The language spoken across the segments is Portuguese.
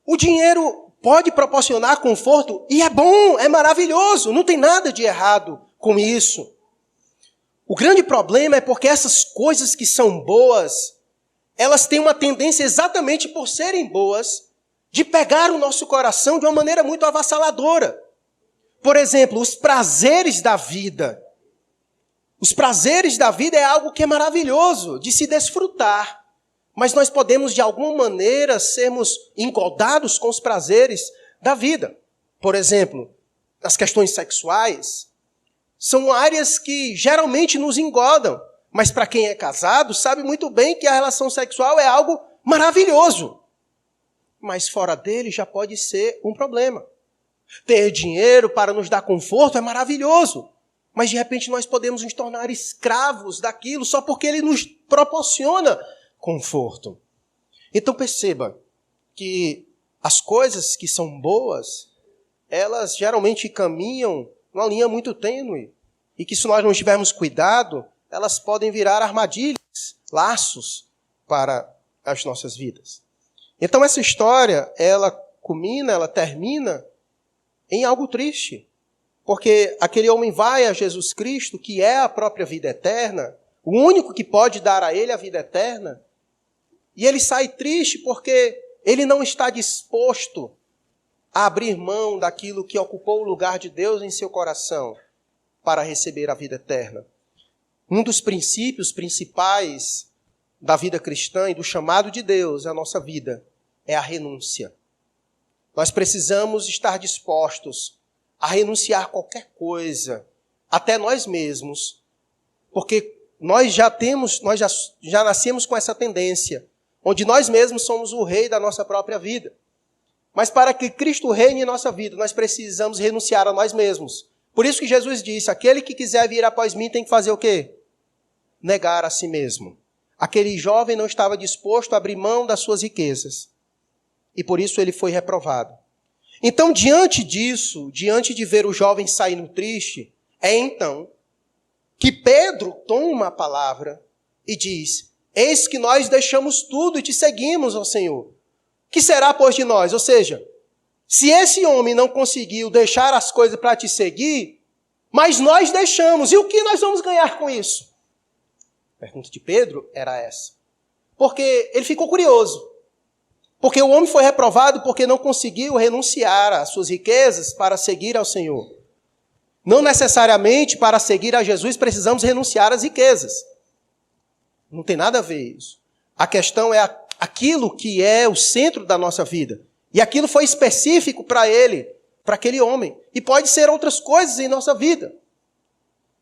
O dinheiro pode proporcionar conforto e é bom, é maravilhoso, não tem nada de errado com isso. O grande problema é porque essas coisas que são boas, elas têm uma tendência, exatamente por serem boas, de pegar o nosso coração de uma maneira muito avassaladora. Por exemplo, os prazeres da vida. Os prazeres da vida é algo que é maravilhoso de se desfrutar. Mas nós podemos, de alguma maneira, sermos engodados com os prazeres da vida. Por exemplo, as questões sexuais são áreas que geralmente nos engodam. Mas para quem é casado, sabe muito bem que a relação sexual é algo maravilhoso. Mas fora dele já pode ser um problema. Ter dinheiro para nos dar conforto é maravilhoso. Mas de repente nós podemos nos tornar escravos daquilo só porque ele nos proporciona conforto. Então perceba que as coisas que são boas, elas geralmente caminham numa linha muito tênue. E que se nós não tivermos cuidado, elas podem virar armadilhas, laços para as nossas vidas. Então essa história, ela termina em algo triste. Porque aquele homem vai a Jesus Cristo, que é a própria vida eterna, o único que pode dar a ele a vida eterna, e ele sai triste porque ele não está disposto a abrir mão daquilo que ocupou o lugar de Deus em seu coração para receber a vida eterna. Um dos princípios principais da vida cristã e do chamado de Deus à nossa vida é a renúncia. Nós precisamos estar dispostos a renunciar a qualquer coisa, até nós mesmos, porque nós já nascemos com essa tendência, onde nós mesmos somos o rei da nossa própria vida. Mas para que Cristo reine em nossa vida, nós precisamos renunciar a nós mesmos. Por isso que Jesus disse, aquele que quiser vir após mim tem que fazer o quê? Negar a si mesmo. Aquele jovem não estava disposto a abrir mão das suas riquezas. E por isso ele foi reprovado. Então, diante disso, diante de ver o jovem saindo triste, é então que Pedro toma a palavra e diz, eis que nós deixamos tudo e te seguimos, ó Senhor. Que será, pois, de nós? Ou seja, se esse homem não conseguiu deixar as coisas para te seguir, mas nós deixamos, e o que nós vamos ganhar com isso? A pergunta de Pedro era essa. Porque ele ficou curioso. Porque o homem foi reprovado porque não conseguiu renunciar às suas riquezas para seguir ao Senhor. Não necessariamente para seguir a Jesus precisamos renunciar às riquezas. Não tem nada a ver isso. A questão é aquilo que é o centro da nossa vida. E aquilo foi específico para ele, para aquele homem. E pode ser outras coisas em nossa vida.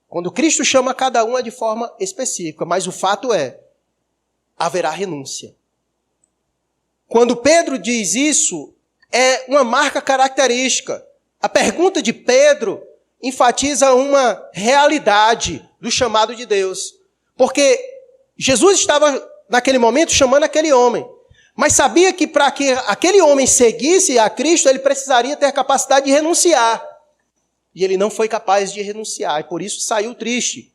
Quando Cristo chama cada um é de forma específica, mas o fato é, haverá renúncia. Quando Pedro diz isso, é uma marca característica. A pergunta de Pedro enfatiza uma realidade do chamado de Deus. Porque Jesus estava, naquele momento, chamando aquele homem. Mas sabia que para que aquele homem seguisse a Cristo, ele precisaria ter a capacidade de renunciar. E ele não foi capaz de renunciar, e por isso saiu triste.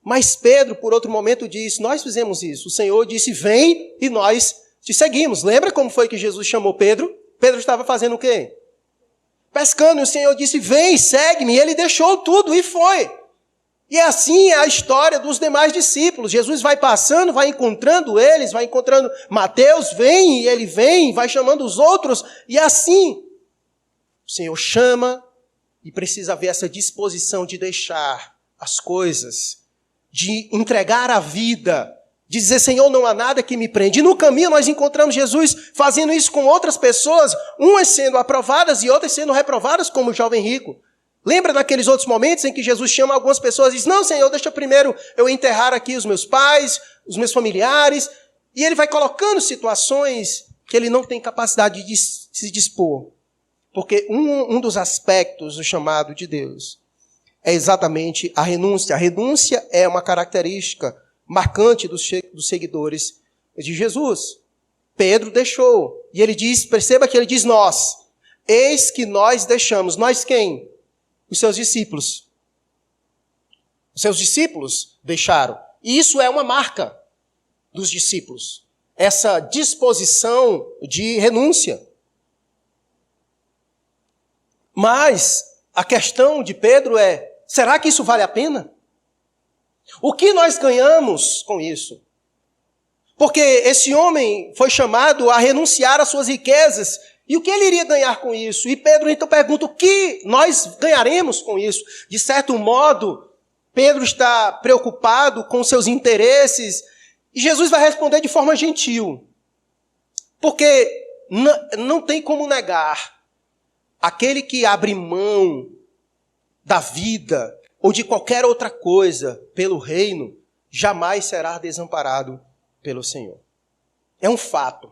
Mas Pedro, por outro momento, disse, nós fizemos isso. O Senhor disse, vem, e nós te seguimos. Lembra como foi que Jesus chamou Pedro? Pedro estava fazendo o quê? Pescando, e o Senhor disse, vem, segue-me. E ele deixou tudo e foi. E assim é a história dos demais discípulos. Jesus vai passando, vai encontrando eles, vai encontrando Mateus, vem, e ele vem, vai chamando os outros. E assim, o Senhor chama e precisa haver essa disposição de deixar as coisas, de entregar a vida, de dizer, Senhor, não há nada que me prende. E no caminho nós encontramos Jesus fazendo isso com outras pessoas, umas sendo aprovadas e outras sendo reprovadas, como o jovem rico. Lembra daqueles outros momentos em que Jesus chama algumas pessoas e diz, não, Senhor, deixa primeiro eu enterrar aqui os meus pais, os meus familiares. E ele vai colocando situações que ele não tem capacidade de se dispor. Porque um dos aspectos do chamado de Deus é exatamente a renúncia. A renúncia é uma característica marcante dos seguidores de Jesus. Pedro deixou. E ele diz, perceba que ele diz nós. Eis que nós deixamos. Nós quem? Os seus discípulos. Os seus discípulos deixaram. E isso é uma marca dos discípulos. Essa disposição de renúncia. Mas a questão de Pedro é, será que isso vale a pena? O que nós ganhamos com isso? Porque esse homem foi chamado a renunciar às suas riquezas. E o que ele iria ganhar com isso? E Pedro então pergunta, o que nós ganharemos com isso? De certo modo, Pedro está preocupado com seus interesses. E Jesus vai responder de forma gentil. Porque não tem como negar. Aquele que abre mão da vida ou de qualquer outra coisa pelo reino, jamais será desamparado pelo Senhor. É um fato.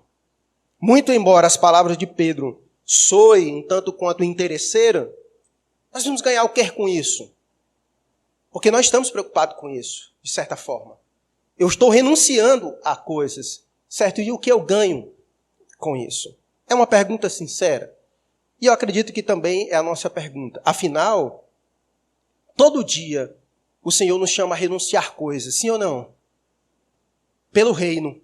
Muito embora as palavras de Pedro soem um tanto quanto interesseiras, nós vamos ganhar o que com isso? Porque nós estamos preocupados com isso, de certa forma. Eu estou renunciando a coisas, certo? E o que eu ganho com isso? É uma pergunta sincera. E eu acredito que também é a nossa pergunta. Afinal, todo dia o Senhor nos chama a renunciar coisas, sim ou não? Pelo reino.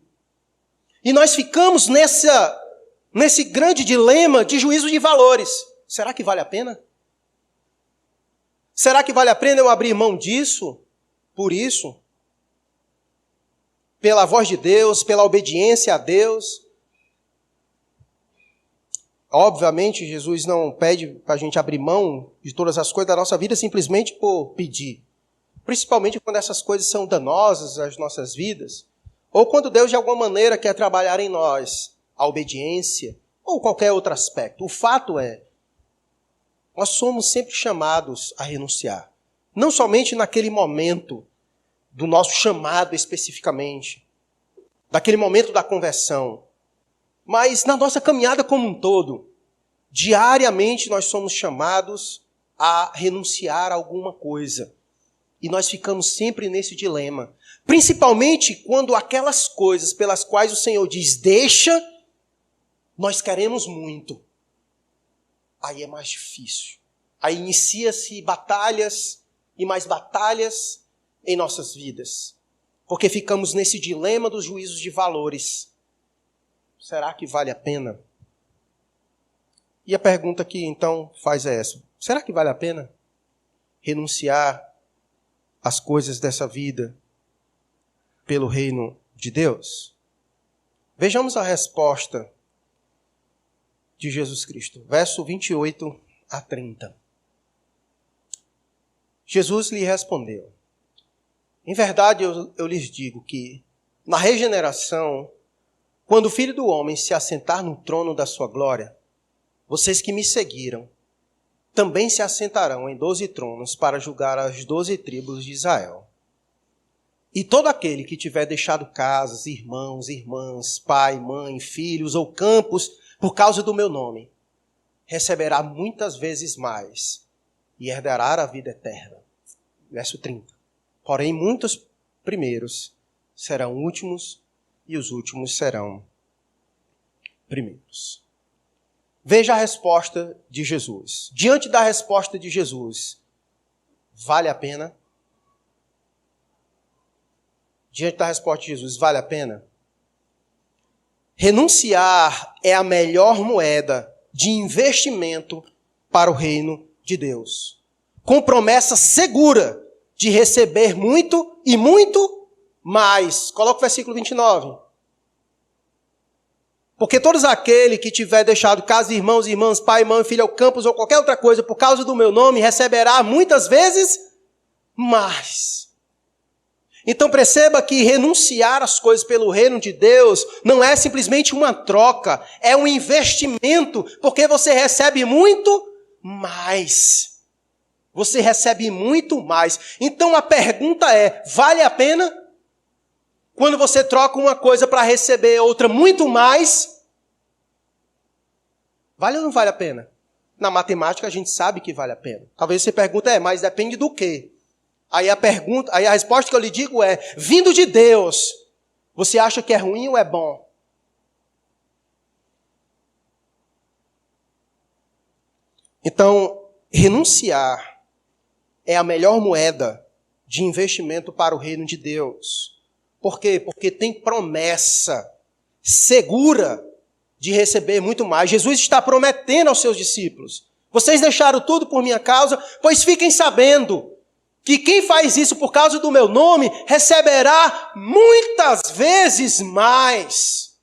E nós ficamos nesse grande dilema de juízo de valores. Será que vale a pena? Será que vale a pena eu abrir mão disso? Por isso? Pela voz de Deus, pela obediência a Deus? Obviamente, Jesus não pede para a gente abrir mão de todas as coisas da nossa vida simplesmente por pedir. Principalmente quando essas coisas são danosas às nossas vidas. Ou quando Deus de alguma maneira quer trabalhar em nós a obediência ou qualquer outro aspecto. O fato é, nós somos sempre chamados a renunciar. Não somente naquele momento do nosso chamado especificamente, daquele momento da conversão, mas na nossa caminhada como um todo. Diariamente nós somos chamados a renunciar a alguma coisa. E nós ficamos sempre nesse dilema. Principalmente quando aquelas coisas pelas quais o Senhor diz, deixa, nós queremos muito. Aí é mais difícil. Aí inicia-se batalhas e mais batalhas em nossas vidas. Porque ficamos nesse dilema dos juízos de valores. Será que vale a pena? E a pergunta que então faz é essa. Será que vale a pena renunciar às coisas dessa vida pelo reino de Deus? Vejamos a resposta de Jesus Cristo. Verso 28 a 30. Jesus lhe respondeu: em verdade eu lhes digo que na regeneração, quando o Filho do Homem se assentar no trono da sua glória, vocês que me seguiram também se assentarão em 12 tronos para julgar as 12 tribos de Israel. E todo aquele que tiver deixado casas, irmãos, irmãs, pai, mãe, filhos ou campos por causa do meu nome, receberá muitas vezes mais e herdará a vida eterna. Verso 30. Porém, muitos primeiros serão últimos e os últimos serão primeiros. Veja a resposta de Jesus. Diante da resposta de Jesus, vale a pena? Diante da resposta de Jesus, vale a pena? Renunciar é a melhor moeda de investimento para o reino de Deus. Com promessa segura de receber muito e muito mais. Coloca o versículo 29. Porque todos aquele que tiver deixado casa, irmãos, irmãs, pai, mãe, filho, ou campos, ou qualquer outra coisa, por causa do meu nome, receberá muitas vezes mais. Então perceba que renunciar às coisas pelo reino de Deus não é simplesmente uma troca, é um investimento, porque você recebe muito mais. Você recebe muito mais. Então a pergunta é, vale a pena? Quando você troca uma coisa para receber outra muito mais, vale ou não vale a pena? Na matemática a gente sabe que vale a pena. Talvez você pergunte, mas depende do quê? Aí a resposta que eu lhe digo é, vindo de Deus, você acha que é ruim ou é bom? Então, renunciar é a melhor moeda de investimento para o reino de Deus. Por quê? Porque tem promessa segura de receber muito mais. Jesus está prometendo aos seus discípulos, Vocês deixaram tudo por minha causa, pois fiquem sabendo que quem faz isso por causa do meu nome receberá muitas vezes mais.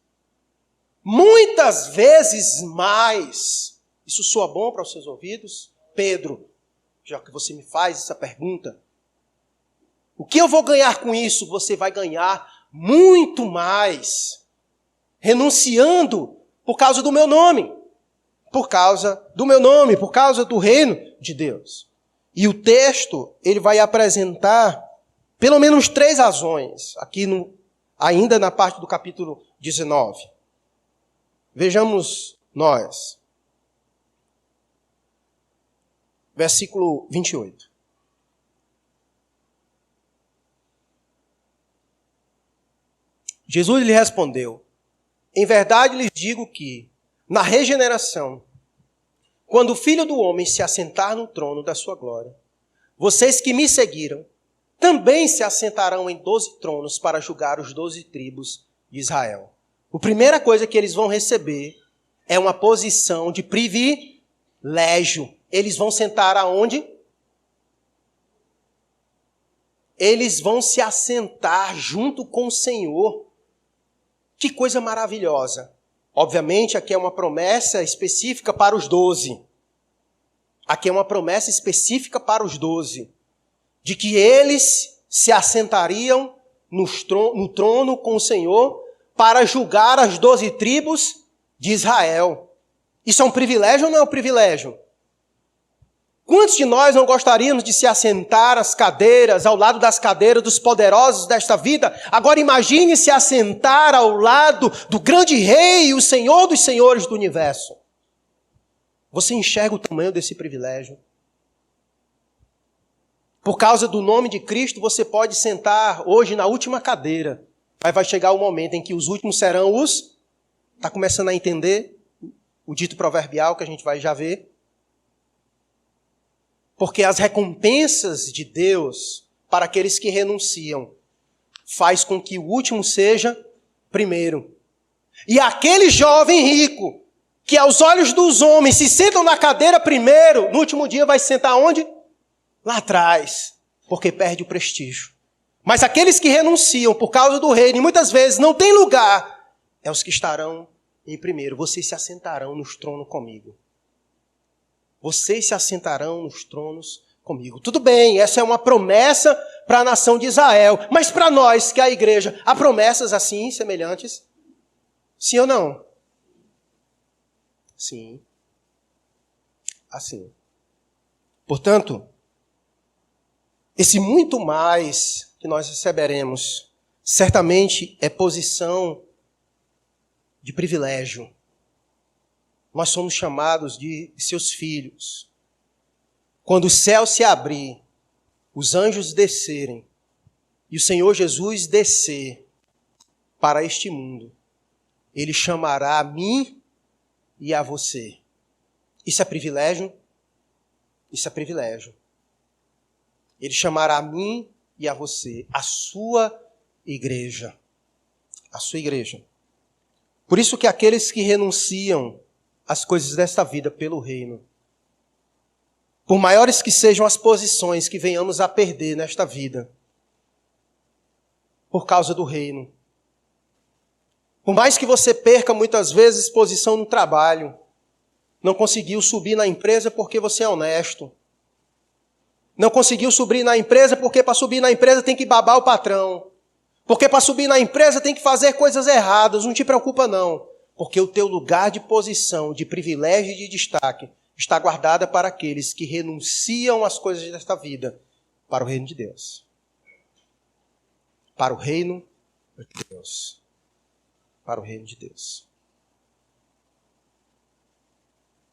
Muitas vezes mais. Isso soa bom para os seus ouvidos? Pedro, já que você me faz essa pergunta, o que eu vou ganhar com isso? Você vai ganhar muito mais, renunciando por causa do meu nome. Por causa do meu nome, por causa do reino de Deus. E o texto, ele vai apresentar pelo menos 3 razões, aqui ainda na parte do capítulo 19. Vejamos nós. Versículo 28. Jesus lhe respondeu: em verdade lhes digo que, na regeneração, quando o Filho do Homem se assentar no trono da sua glória, vocês que me seguiram também se assentarão em 12 tronos para julgar os 12 tribos de Israel. A primeira coisa que eles vão receber é uma posição de privilégio. Eles vão sentar aonde? Eles vão se assentar junto com o Senhor. Que coisa maravilhosa. Obviamente, aqui é uma promessa específica para os 12. Aqui é uma promessa específica para os 12. De que eles se assentariam no trono com o Senhor para julgar as 12 tribos de Israel. Isso é um privilégio ou não é um privilégio? Quantos de nós não gostaríamos de se assentar às cadeiras, ao lado das cadeiras dos poderosos desta vida? Agora imagine se assentar ao lado do grande rei, o Senhor dos senhores do universo. Você enxerga o tamanho desse privilégio? Por causa do nome de Cristo, você pode sentar hoje na última cadeira. Mas vai chegar o momento em que os últimos serão os... Está começando a entender o dito proverbial que a gente vai já ver? Porque as recompensas de Deus para aqueles que renunciam faz com que o último seja primeiro. E aquele jovem rico que aos olhos dos homens se sentam na cadeira primeiro, no último dia vai se sentar onde? Lá atrás, porque perde o prestígio. Mas aqueles que renunciam por causa do reino e muitas vezes não tem lugar, é os que estarão em primeiro. Vocês se assentarão nos tronos comigo. Vocês se assentarão nos tronos comigo. Tudo bem, essa é uma promessa para a nação de Israel. Mas para nós, que é a igreja, há promessas assim, semelhantes? Sim ou não? Sim. Assim. Portanto, esse muito mais que nós receberemos, certamente é posição de privilégio. Nós somos chamados de seus filhos. Quando o céu se abrir, os anjos descerem e o Senhor Jesus descer para este mundo, Ele chamará a mim e a você. Isso é privilégio? Isso é privilégio. Ele chamará a mim e a você, a sua igreja. A sua igreja. Por isso que aqueles que renunciam as coisas desta vida pelo reino, por maiores que sejam as posições que venhamos a perder nesta vida, por causa do reino, por mais que você perca muitas vezes posição no trabalho, não conseguiu subir na empresa porque você é honesto, não conseguiu subir na empresa porque para subir na empresa tem que babar o patrão, porque para subir na empresa tem que fazer coisas erradas, não te preocupa não. Porque o teu lugar de posição, de privilégio e de destaque está guardada para aqueles que renunciam às coisas desta vida para o reino de Deus. Para o reino de Deus. Para o reino de Deus.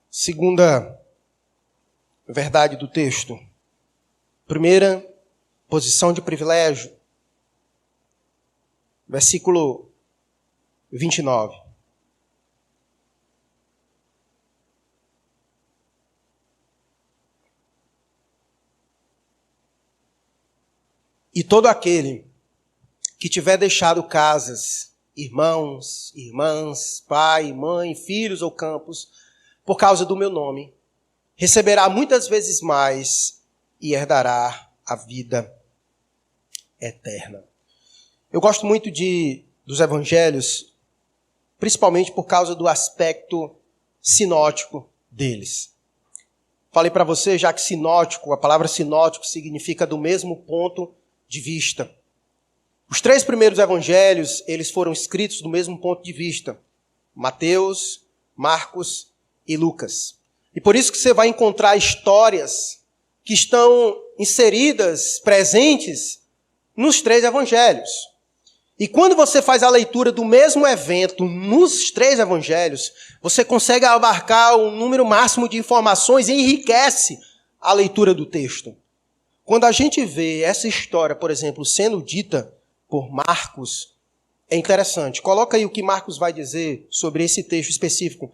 Segunda verdade do texto. Primeira, posição de privilégio. Versículo 29. E todo aquele que tiver deixado casas, irmãos, irmãs, pai, mãe, filhos ou campos, por causa do meu nome, receberá muitas vezes mais e herdará a vida eterna. Eu gosto muito dos evangelhos, principalmente por causa do aspecto sinótico deles. Falei para você já que sinótico, a palavra sinótico significa do mesmo ponto de vista. Os 3 primeiros evangelhos, eles foram escritos do mesmo ponto de vista. Mateus, Marcos e Lucas. E por isso que você vai encontrar histórias que estão inseridas, presentes, nos 3 evangelhos. E quando você faz a leitura do mesmo evento nos 3 evangelhos, você consegue abarcar um número máximo de informações e enriquece a leitura do texto. Quando a gente vê essa história, por exemplo, sendo dita por Marcos, é interessante. Coloca aí o que Marcos vai dizer sobre esse texto específico.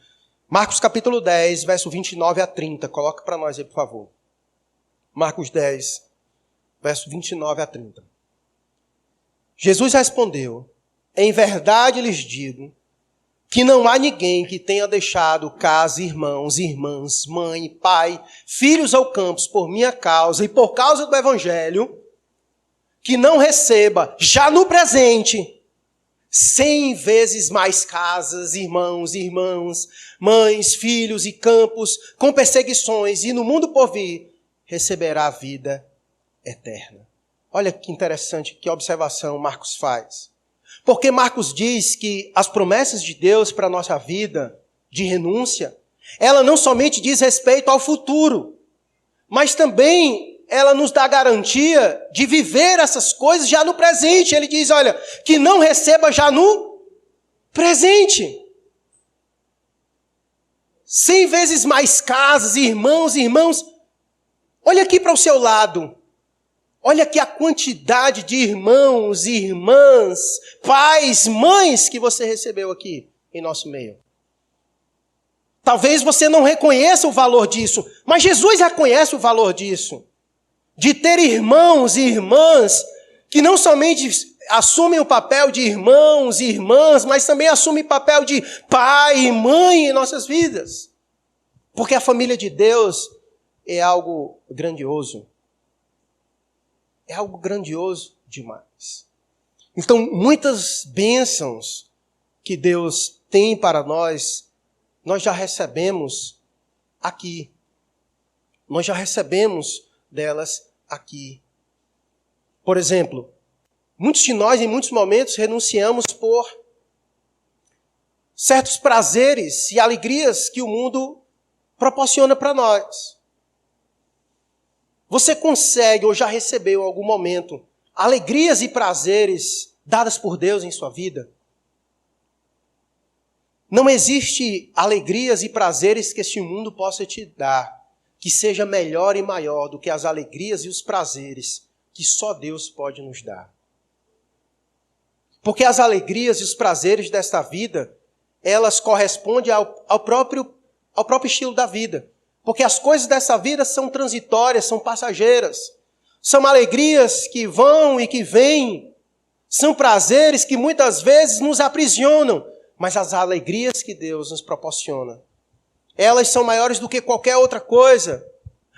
Marcos capítulo 10, verso 29 a 30. Coloca para nós aí, por favor. Marcos 10, verso 29 a 30. Jesus respondeu: em verdade lhes digo que não há ninguém que tenha deixado casa, irmãos, irmãs, mãe, pai, filhos ou campos por minha causa e por causa do evangelho, que não receba, já no presente, 100 vezes mais casas, irmãos, irmãs, mães, filhos e campos, com perseguições, e no mundo por vir, receberá a vida eterna. Olha que interessante, que observação Marcos faz. Porque Marcos diz que as promessas de Deus para a nossa vida de renúncia, ela não somente diz respeito ao futuro, mas também ela nos dá garantia de viver essas coisas já no presente. Ele diz, olha, que não receba já no presente. 100 vezes mais casas, irmãos, irmãos. Olha aqui para o seu lado. Olha aqui a quantidade de irmãos, irmãs, pais, mães que você recebeu aqui em nosso meio. Talvez você não reconheça o valor disso, mas Jesus reconhece o valor disso. De ter irmãos e irmãs que não somente assumem o papel de irmãos e irmãs, mas também assumem o papel de pai e mãe em nossas vidas. Porque a família de Deus é algo grandioso. É algo grandioso demais. Então, muitas bênçãos que Deus tem para nós já recebemos aqui. Nós já recebemos delas aqui. Por exemplo, muitos de nós, em muitos momentos, renunciamos por certos prazeres e alegrias que o mundo proporciona para nós. Você consegue ou já recebeu em algum momento alegrias e prazeres dadas por Deus em sua vida? Não existe alegrias e prazeres que este mundo possa te dar que seja melhor e maior do que as alegrias e os prazeres que só Deus pode nos dar. Porque as alegrias e os prazeres desta vida, elas correspondem ao próprio estilo da vida. Porque as coisas dessa vida são transitórias, são passageiras. São alegrias que vão e que vêm. São prazeres que muitas vezes nos aprisionam. Mas as alegrias que Deus nos proporciona, elas são maiores do que qualquer outra coisa.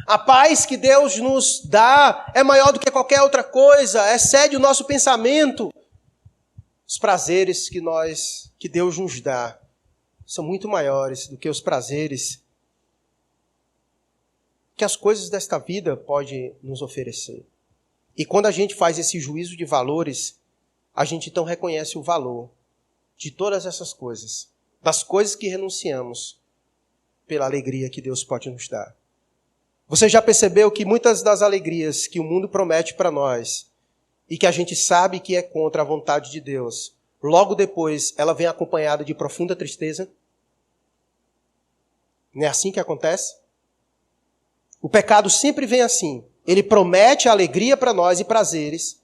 A paz que Deus nos dá é maior do que qualquer outra coisa. Excede o nosso pensamento. Os prazeres que Deus nos dá são muito maiores do que os prazeres que as coisas desta vida podem nos oferecer. E quando a gente faz esse juízo de valores, a gente então reconhece o valor de todas essas coisas, das coisas que renunciamos pela alegria que Deus pode nos dar. Você já percebeu que muitas das alegrias que o mundo promete para nós e que a gente sabe que é contra a vontade de Deus, logo depois ela vem acompanhada de profunda tristeza? Não é assim que acontece? O pecado sempre vem assim. Ele promete alegria para nós e prazeres.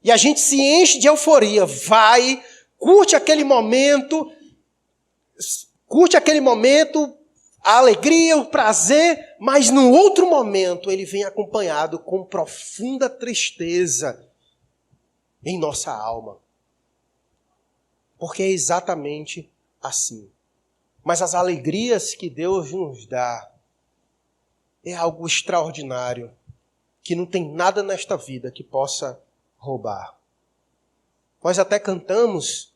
E a gente se enche de euforia. Vai, curte aquele momento, a alegria, o prazer, mas no outro momento ele vem acompanhado com profunda tristeza em nossa alma. Porque é exatamente assim. Mas as alegrias que Deus nos dá é algo extraordinário, que não tem nada nesta vida que possa roubar. Nós até cantamos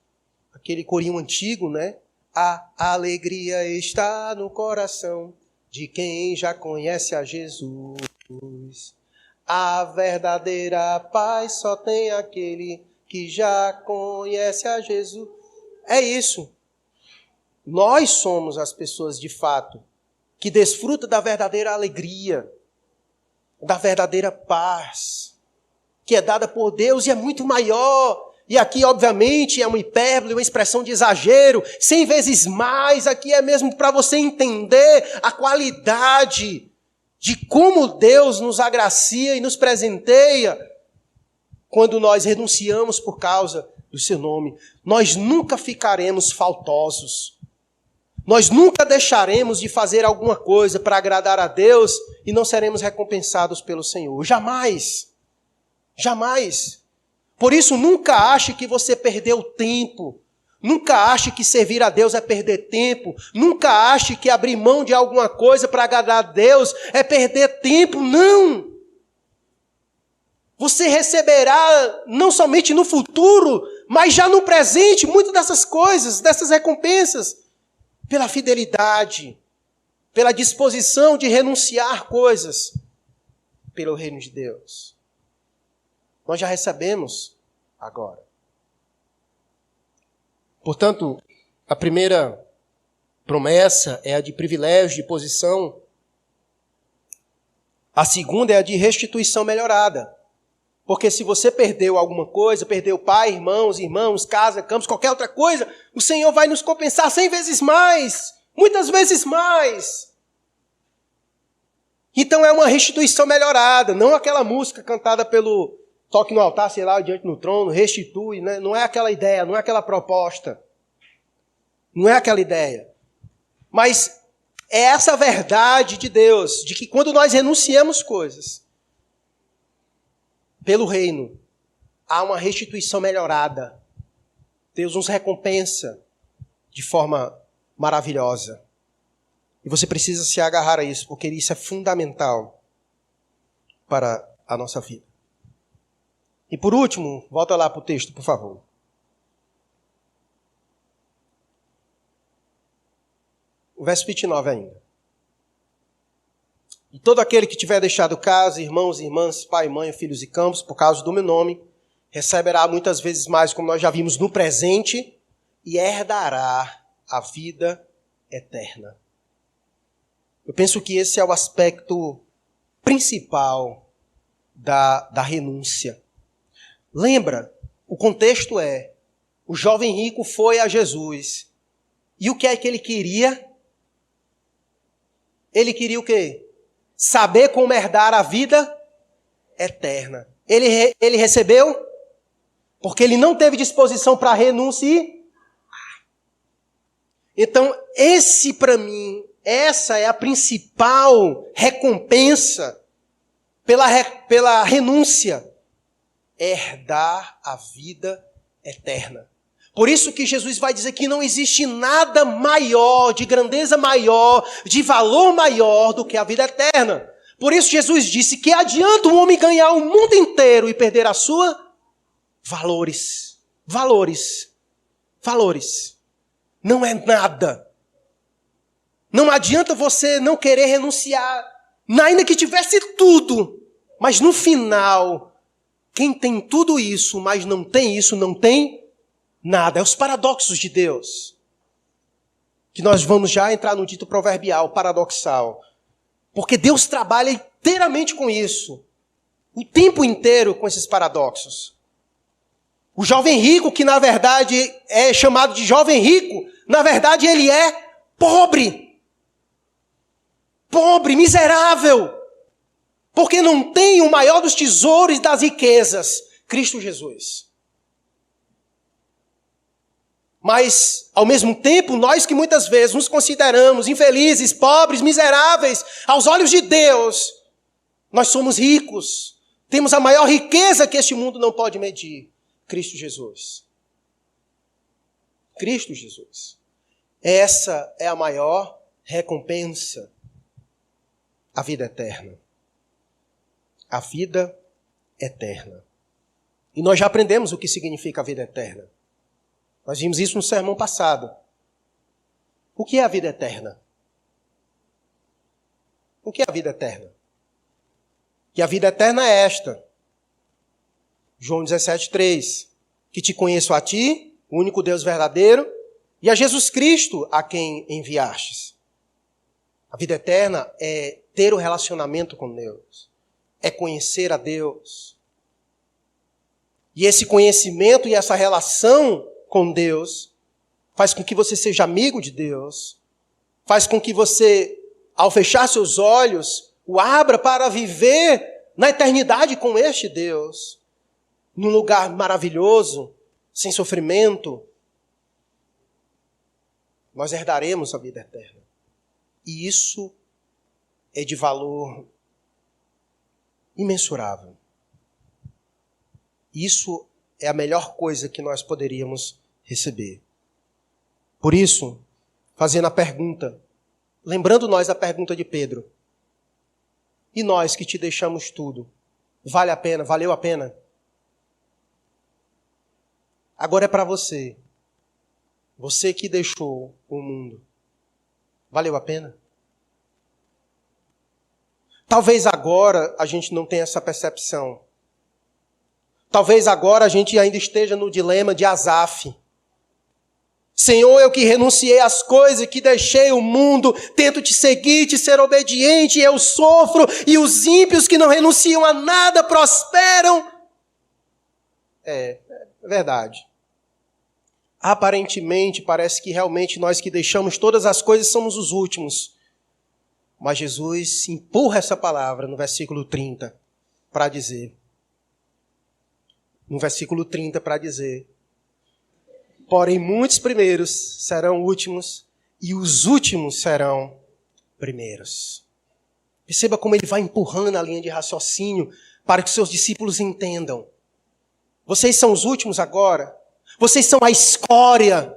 aquele corinho antigo, né? A alegria está no coração de quem já conhece a Jesus. A verdadeira paz só tem aquele que já conhece a Jesus. É isso. Nós somos as pessoas de fato que desfrutam da verdadeira alegria, da verdadeira paz, que é dada por Deus e é muito maior. E aqui, obviamente, é uma hipérbole, uma expressão de exagero, 100 vezes mais. Aqui é mesmo para você entender a qualidade de como Deus nos agracia e nos presenteia quando nós renunciamos por causa do seu nome. Nós nunca ficaremos faltosos. Nós nunca deixaremos de fazer alguma coisa para agradar a Deus e não seremos recompensados pelo Senhor. Jamais. Jamais. Por isso, nunca ache que você perdeu tempo. Nunca ache que servir a Deus é perder tempo. Nunca ache que abrir mão de alguma coisa para agradar a Deus é perder tempo. Não! Você receberá não somente no futuro, mas já no presente, muitas dessas coisas, dessas recompensas, pela fidelidade, pela disposição de renunciar coisas pelo reino de Deus. Nós já recebemos agora. Portanto, a primeira promessa é a de privilégio, de posição. A segunda é a de restituição melhorada. Porque se você perdeu alguma coisa, perdeu pai, irmãos, casa, campos, qualquer outra coisa, o Senhor vai nos compensar 100 vezes mais, muitas vezes mais. Então é uma restituição melhorada, não aquela música cantada pelo toque no altar, sei lá, diante no trono, restitui, né? Não é aquela ideia, não é aquela proposta. Não é aquela ideia. Mas é essa verdade de Deus, de que quando nós renunciamos coisas pelo reino, há uma restituição melhorada. Deus nos recompensa de forma maravilhosa. E você precisa se agarrar a isso, porque isso é fundamental para a nossa vida. E por último, volta lá para o texto, por favor. O verso 29 ainda. E todo aquele que tiver deixado casa, irmãos e irmãs, pai, mãe, filhos e campos, por causa do meu nome, receberá muitas vezes mais, como nós já vimos no presente, e herdará a vida eterna. Eu penso que esse é o aspecto principal da renúncia. Lembra, o contexto é, o jovem rico foi a Jesus. E o que é que ele queria? Ele queria o quê? Saber como herdar a vida eterna. Ele recebeu? Porque ele não teve disposição para renunciar. Então, esse para mim, essa é a principal recompensa pela renúncia. Herdar a vida eterna. Por isso que Jesus vai dizer que não existe nada maior, de grandeza maior, de valor maior do que a vida eterna. Por isso Jesus disse que adianta um homem ganhar o mundo inteiro e perder a sua valores. Valores. Valores. Não é nada. Não adianta você não querer renunciar, ainda que tivesse tudo, mas no final, quem tem tudo isso, mas não tem isso, não tem nada. É os paradoxos de Deus. Que nós vamos já entrar no dito proverbial, paradoxal. Porque Deus trabalha inteiramente com isso. O tempo inteiro com esses paradoxos. O jovem rico, que na verdade é chamado de jovem rico, na verdade ele é pobre. Pobre, miserável. Porque não tem o maior dos tesouros e das riquezas, Cristo Jesus. Mas, ao mesmo tempo, nós que muitas vezes nos consideramos infelizes, pobres, miseráveis, aos olhos de Deus, nós somos ricos. Temos a maior riqueza que este mundo não pode medir, Cristo Jesus. Cristo Jesus. Essa é a maior recompensa. a vida eterna. A vida eterna. E nós já aprendemos o que significa a vida eterna. Nós vimos isso no sermão passado. O que é a vida eterna? O que é a vida eterna? Que a vida eterna é esta. João 17:3. Que te conheço a ti, o único Deus verdadeiro, e a Jesus Cristo a quem enviastes. A vida eterna é ter o relacionamento com Deus. É conhecer a Deus. E esse conhecimento e essa relação com Deus faz com que você seja amigo de Deus. Faz com que você, ao fechar seus olhos, o abra para viver na eternidade com este Deus. Num lugar maravilhoso, sem sofrimento. Nós herdaremos a vida eterna. E isso é de valor imensurável. Isso é a melhor coisa que nós poderíamos receber. Por isso, fazendo a pergunta, lembrando nós da pergunta de Pedro, e nós que te deixamos tudo, vale a pena, valeu a pena? Agora é para você. Você que deixou o mundo. Valeu a pena? Talvez agora a gente não tenha essa percepção. Talvez agora a gente ainda esteja no dilema de Asaf. Senhor, eu que renunciei às coisas, que deixei o mundo, tento te seguir, te ser obediente, eu sofro, e os ímpios que não renunciam a nada prosperam. É verdade. Aparentemente, parece que realmente nós que deixamos todas as coisas somos os últimos. Mas Jesus empurra essa palavra no versículo 30 para dizer. No versículo 30 para dizer. Porém, muitos primeiros serão últimos e os últimos serão primeiros. Perceba como ele vai empurrando a linha de raciocínio para que seus discípulos entendam. Vocês são os últimos agora. Vocês são a escória.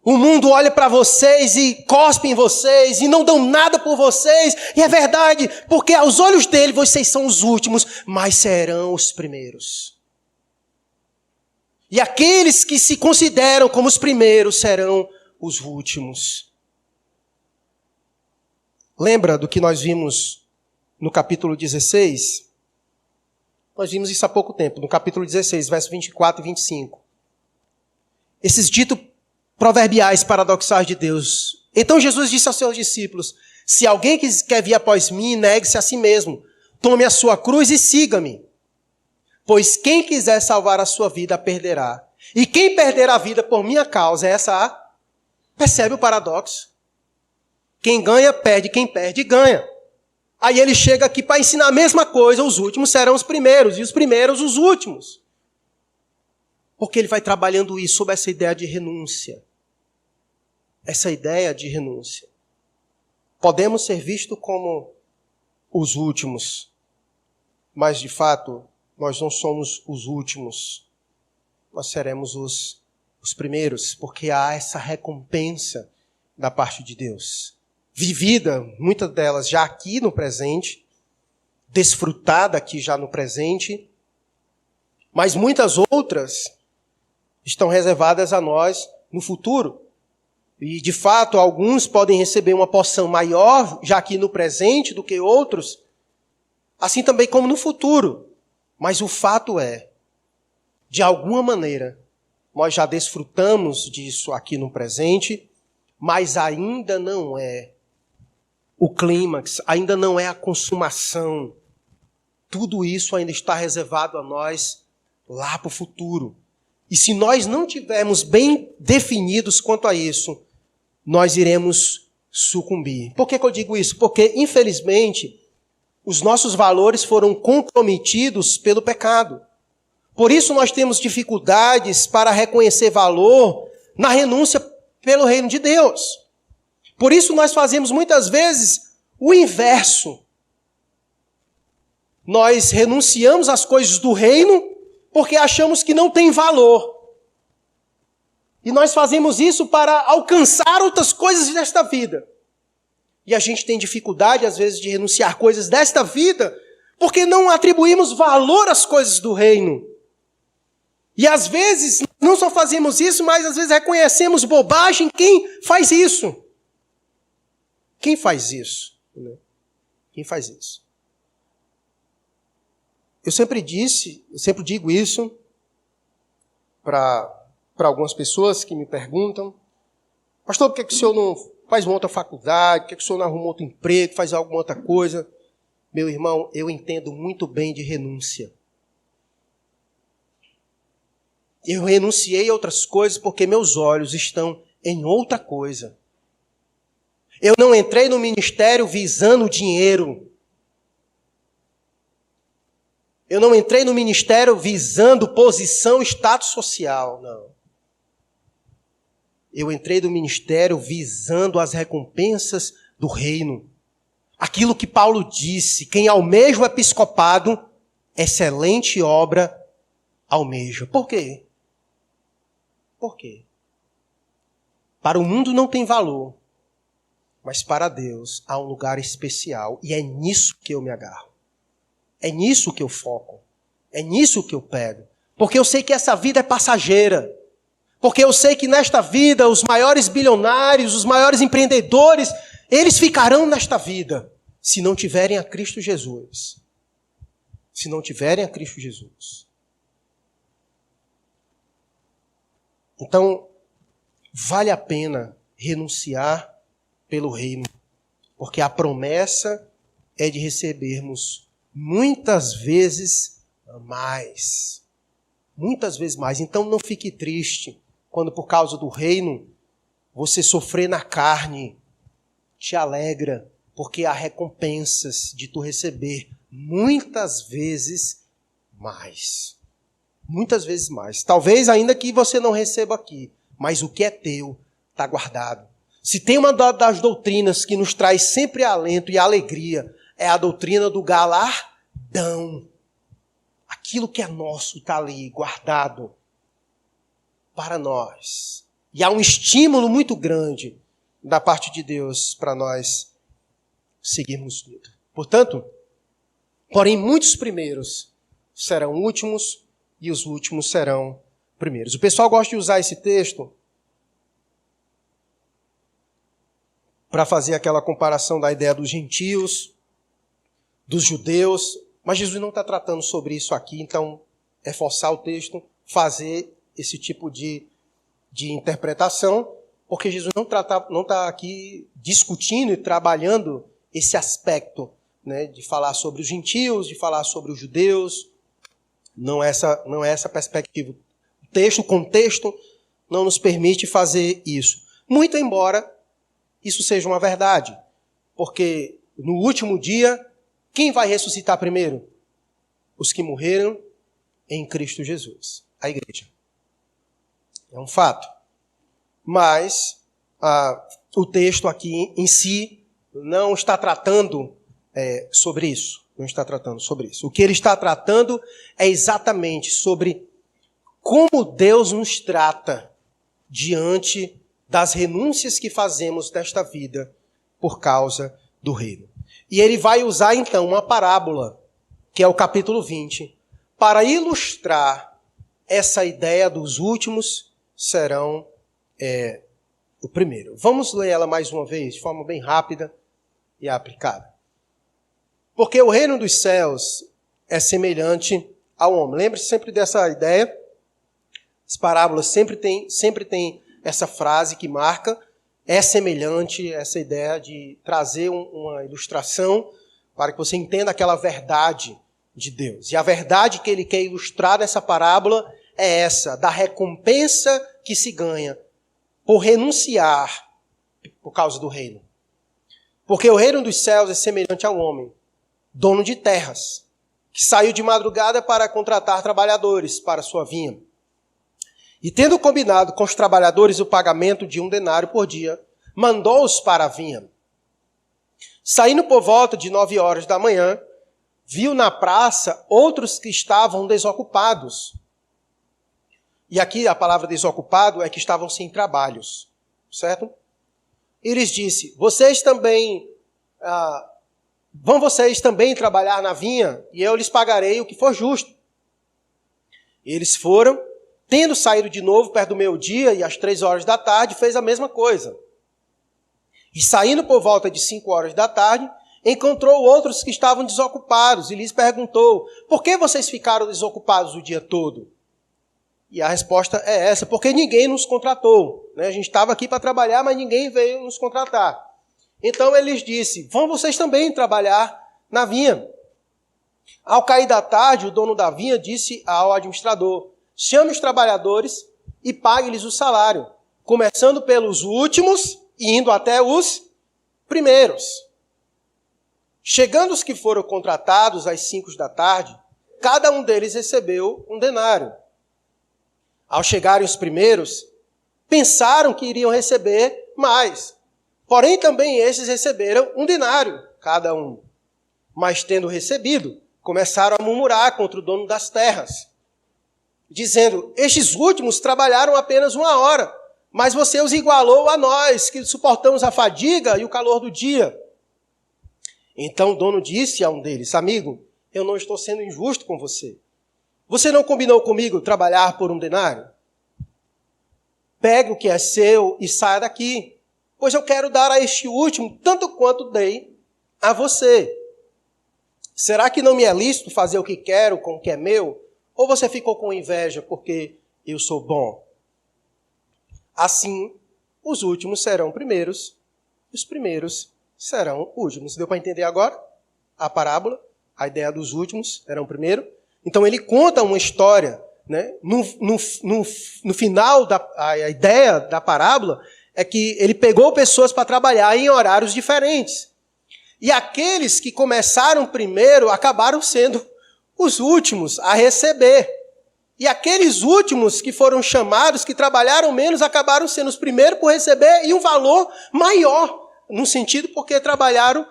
O mundo olha para vocês e cospe em vocês e não dão nada por vocês. E é verdade, porque aos olhos dele vocês são os últimos, mas serão os primeiros. E aqueles que se consideram como os primeiros serão os últimos. Lembra do que nós vimos no capítulo 16? Nós vimos isso há pouco tempo, no capítulo 16, versos 24 e 25. Esses ditos proverbiais paradoxais de Deus. Então Jesus disse aos seus discípulos, se alguém quer vir após mim, negue-se a si mesmo. Tome a sua cruz e siga-me. Pois quem quiser salvar a sua vida, a perderá. E quem perder a vida por minha causa, percebe o paradoxo? Quem ganha, perde. Quem perde, ganha. Aí ele chega aqui para ensinar a mesma coisa. Os últimos serão os primeiros. E os primeiros, os últimos. Porque ele vai trabalhando isso sob essa ideia de renúncia. Essa ideia de renúncia. Podemos ser vistos como os últimos. Mas, de fato, nós não somos os últimos. Nós seremos os primeiros. Porque há essa recompensa da parte de Deus. Vivida, muitas delas já aqui no presente. Desfrutada aqui já no presente. Mas muitas outras estão reservadas a nós no futuro. E, de fato, alguns podem receber uma porção maior, já aqui no presente, do que outros. Assim também como no futuro. Mas o fato é, de alguma maneira, nós já desfrutamos disso aqui no presente, mas ainda não é o clímax, ainda não é a consumação. Tudo isso ainda está reservado a nós lá para o futuro. E se nós não tivermos bem definidos quanto a isso, nós iremos sucumbir. Por que eu digo isso? Porque, infelizmente, os nossos valores foram comprometidos pelo pecado. Por isso nós temos dificuldades para reconhecer valor na renúncia pelo reino de Deus. Por isso nós fazemos muitas vezes o inverso. Nós renunciamos às coisas do reino porque achamos que não tem valor. E nós fazemos isso para alcançar outras coisas desta vida. E a gente tem dificuldade, às vezes, de renunciar coisas desta vida, porque não atribuímos valor às coisas do reino. E às vezes, não só fazemos isso, mas às vezes reconhecemos bobagem. Quem faz isso? Quem faz isso? Quem faz isso? Eu sempre digo isso para algumas pessoas que me perguntam: pastor, por que o senhor não faz uma outra faculdade? Por que o senhor não arruma outro emprego, faz alguma outra coisa? Meu irmão, eu entendo muito bem de renúncia. Eu renunciei a outras coisas porque meus olhos estão em outra coisa. Eu não entrei no ministério visando dinheiro. Eu não entrei no ministério visando posição, status social, não. Eu entrei no ministério visando as recompensas do reino. Aquilo que Paulo disse: quem almeja o episcopado, excelente obra almeja. Por quê? Por quê? Para o mundo não tem valor, mas para Deus há um lugar especial, e é nisso que eu me agarro. É nisso que eu foco. É nisso que eu pego. Porque eu sei que essa vida é passageira. Porque eu sei que nesta vida os maiores bilionários, os maiores empreendedores, eles ficarão nesta vida se não tiverem a Cristo Jesus. Se não tiverem a Cristo Jesus. Então, vale a pena renunciar pelo reino, porque a promessa é de recebermos muitas vezes mais. Muitas vezes mais. Então não fique triste quando por causa do reino você sofrer na carne. Te alegra, porque há recompensas de tu receber muitas vezes mais. Muitas vezes mais. Talvez ainda que você não receba aqui, mas o que é teu está guardado. Se tem uma das doutrinas que nos traz sempre alento e alegria, é a doutrina do galardão. Aquilo que é nosso está ali, guardado para nós. E há um estímulo muito grande da parte de Deus para nós seguirmos tudo. Portanto, porém, muitos primeiros serão últimos e os últimos serão primeiros. O pessoal gosta de usar esse texto para fazer aquela comparação da ideia dos gentios, dos judeus, mas Jesus não está tratando sobre isso aqui, então é forçar o texto, fazer esse tipo de interpretação, porque Jesus não está aqui discutindo e trabalhando esse aspecto, né, de falar sobre os gentios, de falar sobre os judeus. Não é essa perspectiva. O contexto, não nos permite fazer isso. Muito embora isso seja uma verdade, porque no último dia, quem vai ressuscitar primeiro? Os que morreram em Cristo Jesus, a igreja. É um fato. Mas o texto aqui em si não está tratando sobre isso. Não está tratando sobre isso. O que ele está tratando é exatamente sobre como Deus nos trata diante das renúncias que fazemos desta vida por causa do reino. E ele vai usar então uma parábola, que é o capítulo 20, para ilustrar essa ideia dos últimos serão o primeiro. Vamos ler ela mais uma vez, de forma bem rápida e aplicada. Porque o reino dos céus é semelhante ao homem. Lembre-se sempre dessa ideia. As parábolas sempre tem essa frase que marca. É semelhante, essa ideia de trazer uma ilustração para que você entenda aquela verdade de Deus. E a verdade que ele quer ilustrar nessa parábola é essa, da recompensa que se ganha por renunciar por causa do reino. Porque o reino dos céus é semelhante ao homem, dono de terras, que saiu de madrugada para contratar trabalhadores para sua vinha. E tendo combinado com os trabalhadores o pagamento de 1 denário por dia, mandou-os para a vinha. Saindo por volta de 9 horas da manhã, viu na praça outros que estavam desocupados. E aqui a palavra desocupado é que estavam sem trabalhos, certo? E lhes disse: vocês também vão vocês também trabalhar na vinha, e eu lhes pagarei o que for justo. E eles foram, tendo saído de novo perto do meio-dia e às 3 horas da tarde, fez a mesma coisa. E saindo por volta de 5 horas da tarde, encontrou outros que estavam desocupados e lhes perguntou: por que vocês ficaram desocupados o dia todo? E a resposta é essa: porque ninguém nos contratou. A gente estava aqui para trabalhar, mas ninguém veio nos contratar. Então ele lhes disse: vão vocês também trabalhar na vinha. Ao cair da tarde, o dono da vinha disse ao administrador: chame os trabalhadores e pague-lhes o salário, começando pelos últimos e indo até os primeiros. Chegando os que foram contratados às 5 da tarde, cada um deles recebeu um denário. Ao chegarem os primeiros, pensaram que iriam receber mais. Porém, também esses receberam um denário, cada um. Mas, tendo recebido, começaram a murmurar contra o dono das terras, dizendo: estes últimos trabalharam apenas 1 hora, mas você os igualou a nós, que suportamos a fadiga e o calor do dia. Então o dono disse a um deles: amigo, eu não estou sendo injusto com você. Você não combinou comigo trabalhar por um denário? Pegue o que é seu e saia daqui, pois eu quero dar a este último tanto quanto dei a você. Será que não me é lícito fazer o que quero com o que é meu? Ou você ficou com inveja porque eu sou bom? Assim, os últimos serão primeiros, e os primeiros serão últimos. Deu para entender agora a parábola? A ideia dos últimos serão primeiro. Então ele conta uma história, né? No final, a ideia da parábola é que ele pegou pessoas para trabalhar em horários diferentes. E aqueles que começaram primeiro acabaram sendo os últimos a receber. E aqueles últimos que foram chamados, que trabalharam menos, acabaram sendo os primeiros por receber e um valor maior, no sentido porque trabalharam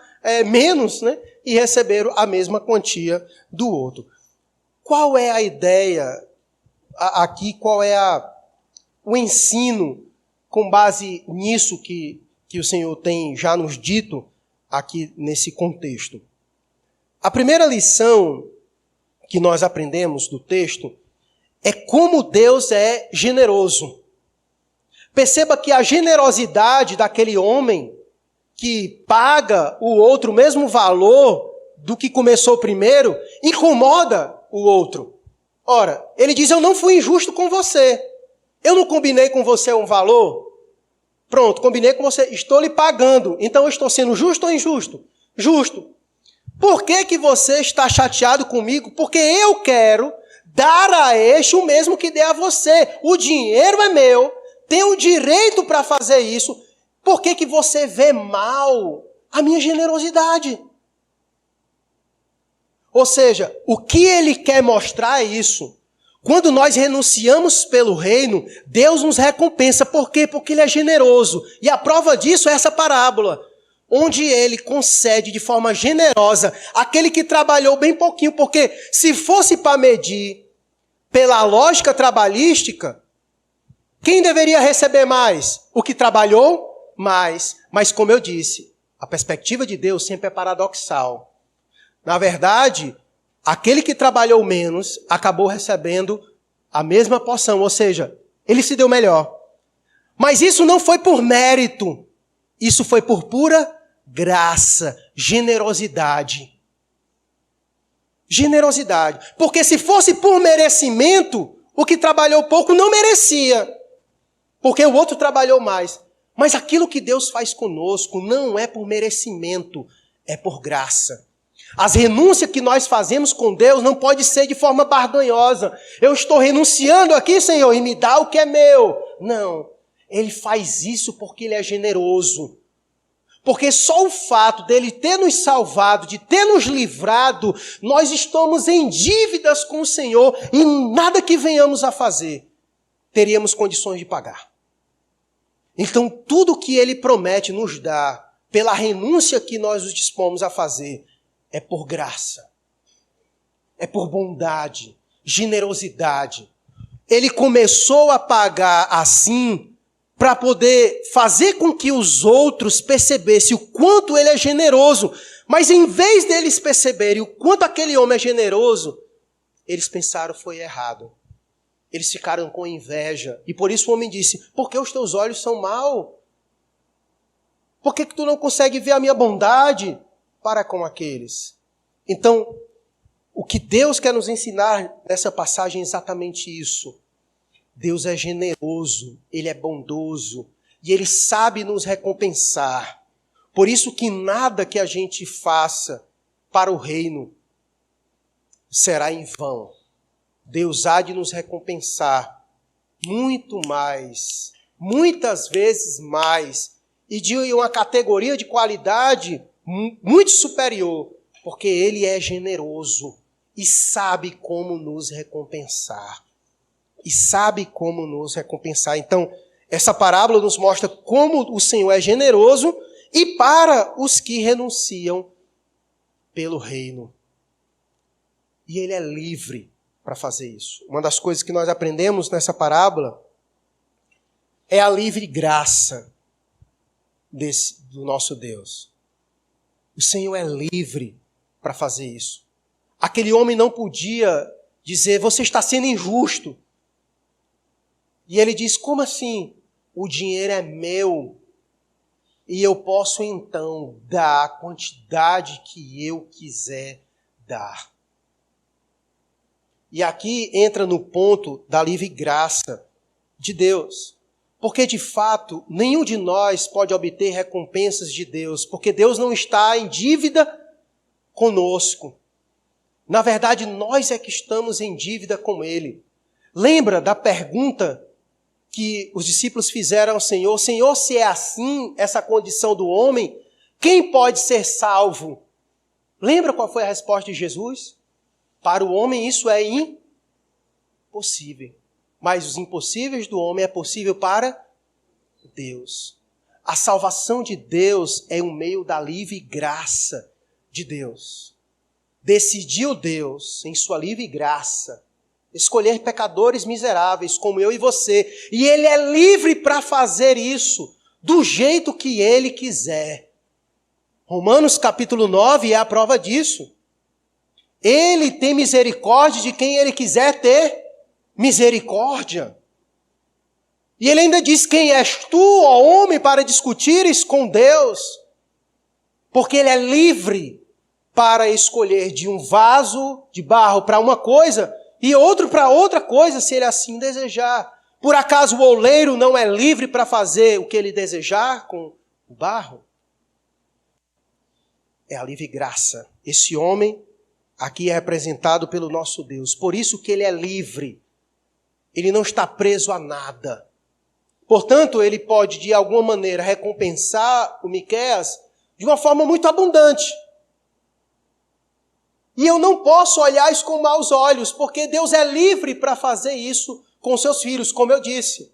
menos, né, e receberam a mesma quantia do outro. Qual é a ideia aqui? Qual é o ensino com base nisso que o Senhor tem já nos dito aqui nesse contexto? A primeira lição que nós aprendemos do texto é como Deus é generoso. Perceba que a generosidade daquele homem que paga o outro o mesmo valor do que começou primeiro incomoda o outro. Ora, ele diz: eu não fui injusto com você. Eu não combinei com você um valor? Pronto, combinei com você, estou lhe pagando. Então eu estou sendo justo ou injusto? Justo. Por que você está chateado comigo? Porque eu quero dar a este o mesmo que dei a você. O dinheiro é meu, tenho o direito para fazer isso. Por que você vê mal a minha generosidade? Ou seja, o que ele quer mostrar é isso. Quando nós renunciamos pelo reino, Deus nos recompensa. Por quê? Porque ele é generoso. E a prova disso é essa parábola, onde ele concede de forma generosa aquele que trabalhou bem pouquinho. Porque se fosse para medir pela lógica trabalhística, quem deveria receber mais? O que trabalhou mais. Mas como eu disse, a perspectiva de Deus sempre é paradoxal. Na verdade, aquele que trabalhou menos acabou recebendo a mesma porção, ou seja, ele se deu melhor. Mas isso não foi por mérito, isso foi por pura graça, generosidade. Generosidade. Porque se fosse por merecimento, o que trabalhou pouco não merecia, porque o outro trabalhou mais. Mas aquilo que Deus faz conosco não é por merecimento, é por graça. As renúncias que nós fazemos com Deus não pode ser de forma barganhosa. Eu estou renunciando aqui, Senhor, e me dá o que é meu. Não, Ele faz isso porque Ele é generoso. Porque só o fato dele ter nos salvado, de ter nos livrado, nós estamos em dívidas com o Senhor e nada que venhamos a fazer teríamos condições de pagar. Então, tudo que Ele promete nos dar, pela renúncia que nós nos dispomos a fazer, é por graça, é por bondade, generosidade. Ele começou a pagar assim, para poder fazer com que os outros percebessem o quanto ele é generoso. Mas em vez deles perceberem o quanto aquele homem é generoso, eles pensaram que foi errado. Eles ficaram com inveja. E por isso o homem disse, por que os teus olhos são maus? Por que tu não consegue ver a minha bondade para com aqueles? Então, o que Deus quer nos ensinar nessa passagem é exatamente isso. Deus é generoso, Ele é bondoso e Ele sabe nos recompensar. Por isso que nada que a gente faça para o reino será em vão. Deus há de nos recompensar muito mais, muitas vezes mais, e de uma categoria de qualidade muito superior, porque Ele é generoso e sabe como nos recompensar. E sabe como nos recompensar. Então, essa parábola nos mostra como o Senhor é generoso e para os que renunciam pelo reino. E Ele é livre para fazer isso. Uma das coisas que nós aprendemos nessa parábola é a livre graça do nosso Deus. O Senhor é livre para fazer isso. Aquele homem não podia dizer, você está sendo injusto. E ele diz, como assim? O dinheiro é meu e eu posso então dar a quantidade que eu quiser dar. E aqui entra no ponto da livre graça de Deus. Porque, de fato, nenhum de nós pode obter recompensas de Deus, porque Deus não está em dívida conosco. Na verdade, nós é que estamos em dívida com Ele. Lembra da pergunta que os discípulos fizeram ao Senhor? Senhor, se é assim, essa condição do homem, quem pode ser salvo? Lembra qual foi a resposta de Jesus? Para o homem isso é impossível. Mas os impossíveis do homem é possível para Deus. A salvação de Deus é um meio da livre graça de Deus. Decidiu Deus, em sua livre graça, escolher pecadores miseráveis como eu e você. E Ele é livre para fazer isso do jeito que Ele quiser. Romanos capítulo 9 é a prova disso. Ele tem misericórdia de quem Ele quiser ter misericórdia. E Ele ainda diz, quem és tu, ó homem, para discutires com Deus? Porque Ele é livre para escolher de um vaso de barro para uma coisa e outro para outra coisa, se Ele assim desejar. Por acaso o oleiro não é livre para fazer o que ele desejar com o barro? É a livre graça. Esse homem aqui é representado pelo nosso Deus. Por isso que Ele é livre. Ele não está preso a nada. Portanto, Ele pode, de alguma maneira, recompensar o Miqueias de uma forma muito abundante. E eu não posso olhar isso com maus olhos, porque Deus é livre para fazer isso com seus filhos, como eu disse.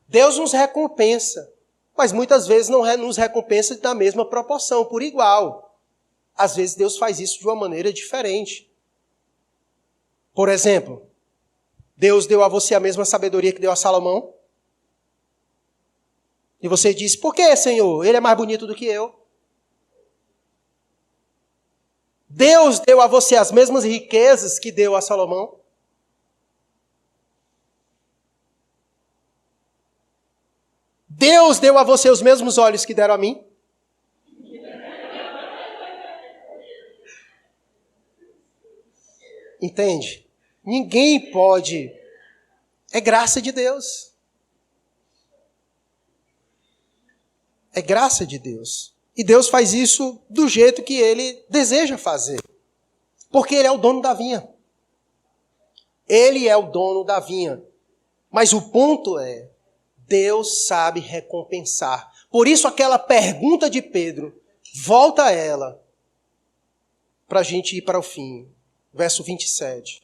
Deus nos recompensa, mas muitas vezes não nos recompensa da mesma proporção, por igual. Às vezes Deus faz isso de uma maneira diferente. Por exemplo, Deus deu a você a mesma sabedoria que deu a Salomão. E você diz, por que, Senhor? Ele é mais bonito do que eu. Deus deu a você as mesmas riquezas que deu a Salomão. Deus deu a você os mesmos olhos que deram a mim. Entende? Ninguém pode. É graça de Deus. É graça de Deus. E Deus faz isso do jeito que Ele deseja fazer. Porque Ele é o dono da vinha. Ele é o dono da vinha. Mas o ponto é, Deus sabe recompensar. Por isso aquela pergunta de Pedro, volta a ela, para a gente ir para o fim. Verso 27.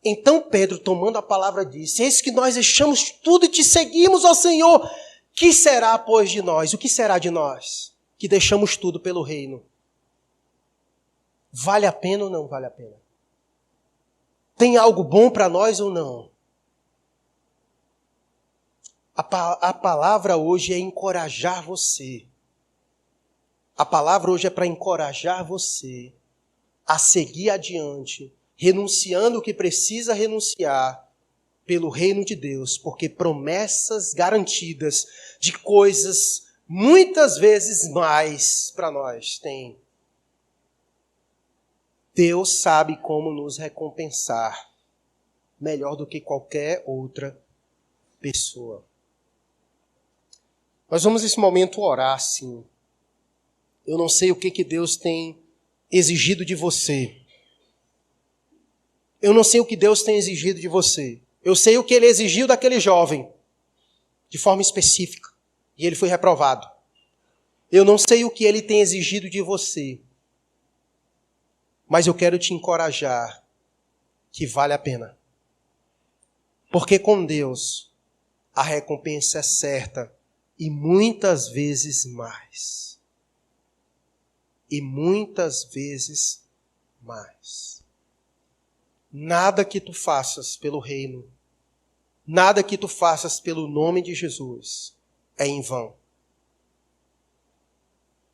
Então Pedro, tomando a palavra, disse, eis que nós deixamos tudo e te seguimos, ó Senhor. Que será, pois, de nós? O que será de nós? Que deixamos tudo pelo reino. Vale a pena ou não vale a pena? Tem algo bom para nós ou não? A palavra hoje é encorajar você. A palavra hoje é para encorajar você a seguir adiante, renunciando o que precisa renunciar pelo reino de Deus, porque promessas garantidas de coisas muitas vezes mais para nós tem. Deus sabe como nos recompensar melhor do que qualquer outra pessoa. Nós vamos nesse momento orar, sim. Eu não sei o que Deus tem exigido de você. Eu não sei o que Deus tem exigido de você. Eu sei o que Ele exigiu daquele jovem, de forma específica, e ele foi reprovado. Eu não sei o que Ele tem exigido de você, mas eu quero te encorajar que vale a pena. Porque com Deus, a recompensa é certa e muitas vezes mais. E muitas vezes mais. Nada que tu faças pelo reino, nada que tu faças pelo nome de Jesus é em vão.